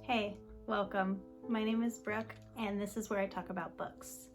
Hey, welcome. My name is Brooke, and this is where I talk about books.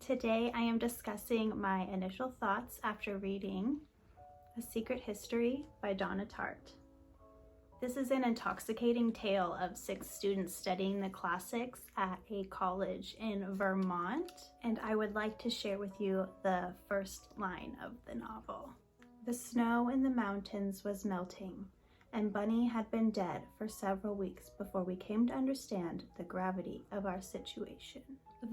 Today I am discussing my initial thoughts after reading A Secret History by Donna Tartt. This is an intoxicating tale of 6 students studying the classics at a college in Vermont, and I would like to share with you the first line of the novel. The snow in the mountains was melting, and Bunny had been dead for several weeks before we came to understand the gravity of our situation.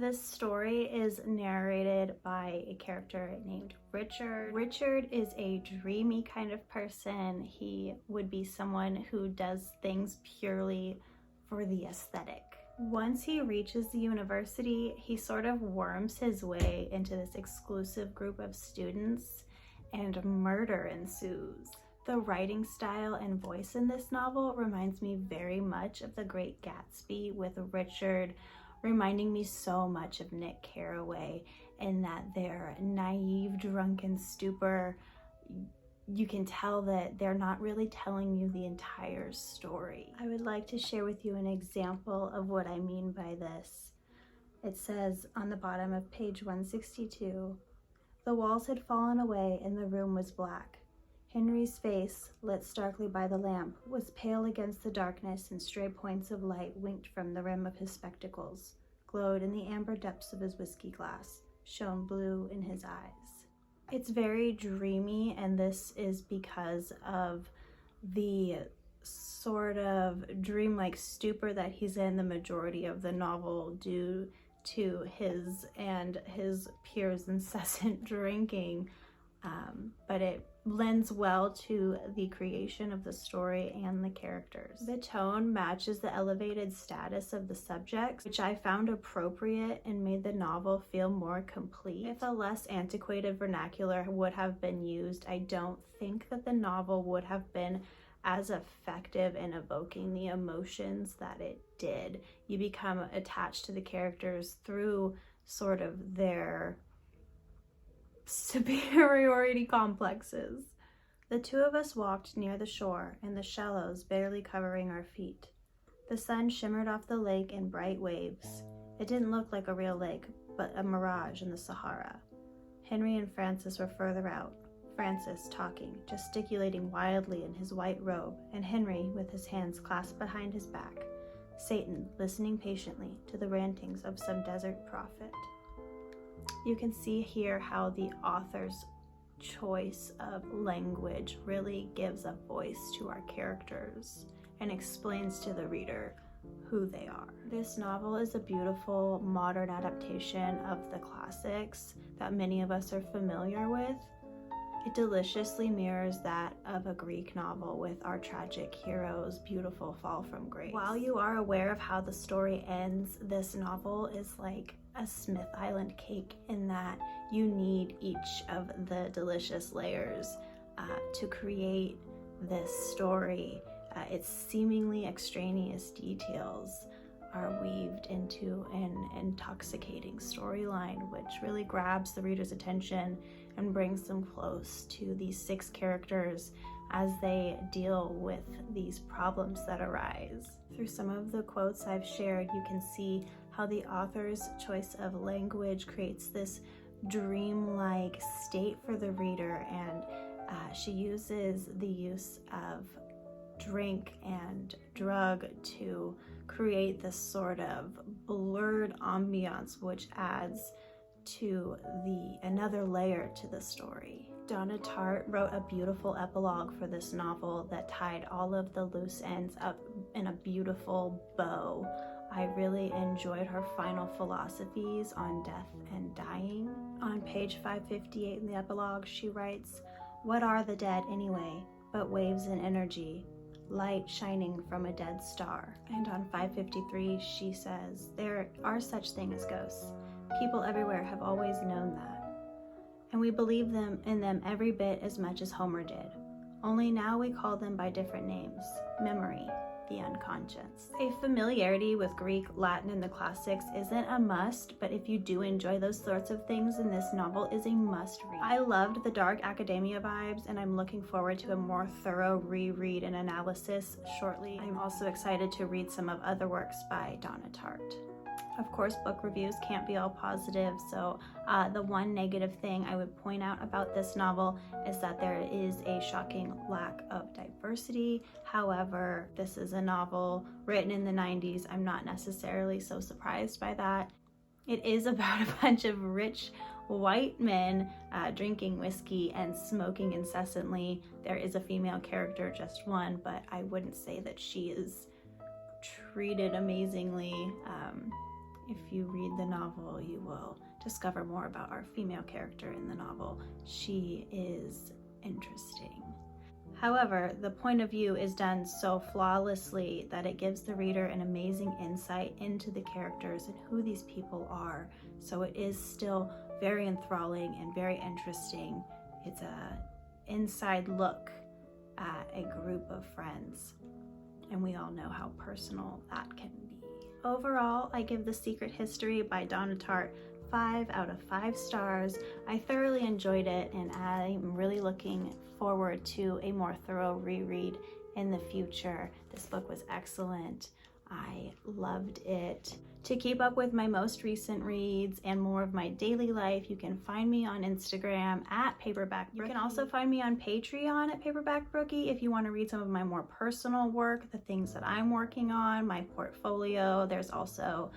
This story is narrated by a character named Richard. Richard is a dreamy kind of person. He would be someone who does things purely for the aesthetic. Once he reaches the university, he sort of worms his way into this exclusive group of students, and murder ensues. The writing style and voice in this novel reminds me very much of The Great Gatsby, with Richard reminding me so much of Nick Carraway, in that their naive, drunken stupor, you can tell that they're not really telling you the entire story. I would like to share with you an example of what I mean by this. It says on the bottom of page 162, "The walls had fallen away and the room was black. Henry's face, lit starkly by the lamp, was pale against the darkness, and stray points of light winked from the rim of his spectacles, glowed in the amber depths of his whiskey glass, shone blue in his eyes." It's very dreamy, and this is because of the sort of dreamlike stupor that he's in the majority of the novel due to his and his peers' incessant drinking. But it lends well to the creation of the story and the characters. The tone matches the elevated status of the subjects, which I found appropriate and made the novel feel more complete. If a less antiquated vernacular would have been used, I don't think that the novel would have been as effective in evoking the emotions that it did. You become attached to the characters through sort of their superiority complexes. The two of us walked near the shore, and the shallows barely covering our feet. The sun shimmered off the lake in bright waves. It didn't look like a real lake, but a mirage in the Sahara. Henry and Francis were further out, Francis talking, gesticulating wildly in his white robe, and Henry with his hands clasped behind his back, Satan listening patiently to the rantings of some desert prophet. You can see here how the author's choice of language really gives a voice to our characters and explains to the reader who they are. This novel is a beautiful modern adaptation of the classics that many of us are familiar with. It deliciously mirrors that of a Greek novel, with our tragic hero's beautiful fall from grace. While you are aware of how the story ends, this novel is like a Smith Island cake in that you need each of the delicious layers to create this story. Its seemingly extraneous details are weaved into an intoxicating storyline, which really grabs the reader's attention and brings them close to these 6 characters as they deal with these problems that arise. Through some of the quotes I've shared, you can see how the author's choice of language creates this dreamlike state for the reader, and she uses the use of drink and drug to create this sort of blurred ambiance, which adds to another layer to the story. Donna Tartt wrote a beautiful epilogue for this novel that tied all of the loose ends up in a beautiful bow. I really enjoyed her final philosophies on death and dying. On page 558 in the epilogue, she writes, "What are the dead anyway, but waves in energy, light shining from a dead star?" And on 553, she says, "There are such things as ghosts. People everywhere have always known that. And we believe in them every bit as much as Homer did. Only now we call them by different names. Memory, the unconscious." A familiarity with Greek, Latin, and the classics isn't a must, but if you do enjoy those sorts of things, then this novel is a must read. I loved the dark academia vibes, and I'm looking forward to a more thorough reread and analysis shortly. I'm also excited to read some of other works by Donna Tartt. Of course, book reviews can't be all positive, so the one negative thing I would point out about this novel is that there is a shocking lack of diversity. However, this is a novel written in the 90s. I'm not necessarily so surprised by that. It is about a bunch of rich white men drinking whiskey and smoking incessantly. There is a female character, just one, but I wouldn't say that she is treated amazingly. If you read the novel, you will discover more about our female character in the novel. She is interesting. However, the point of view is done so flawlessly that it gives the reader an amazing insight into the characters and who these people are. So it is still very enthralling and very interesting. It's an inside look at a group of friends, and we all know how personal that can be. Overall, I give The Secret History by Donna Tartt 5 out of 5 stars. I thoroughly enjoyed it, and I'm really looking forward to a more thorough reread in the future. This book was excellent. I loved it. To keep up with my most recent reads and more of my daily life, you can find me on Instagram at Paperback Brookie. You can also find me on Patreon at Paperback Brookie if you want to read some of my more personal work, the things that I'm working on, my portfolio. There's also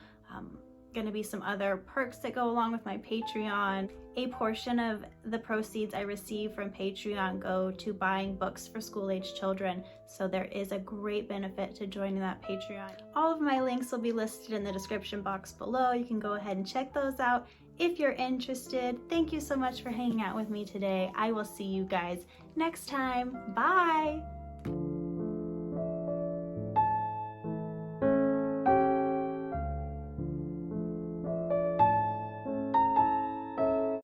going to be some other perks that go along with my Patreon. A portion of the proceeds I receive from Patreon go to buying books for school-age children, so there is a great benefit to joining that Patreon. All of my links will be listed in the description box below. You can go ahead and check those out if you're interested. Thank you so much for hanging out with me today. I will see you guys next time. Bye!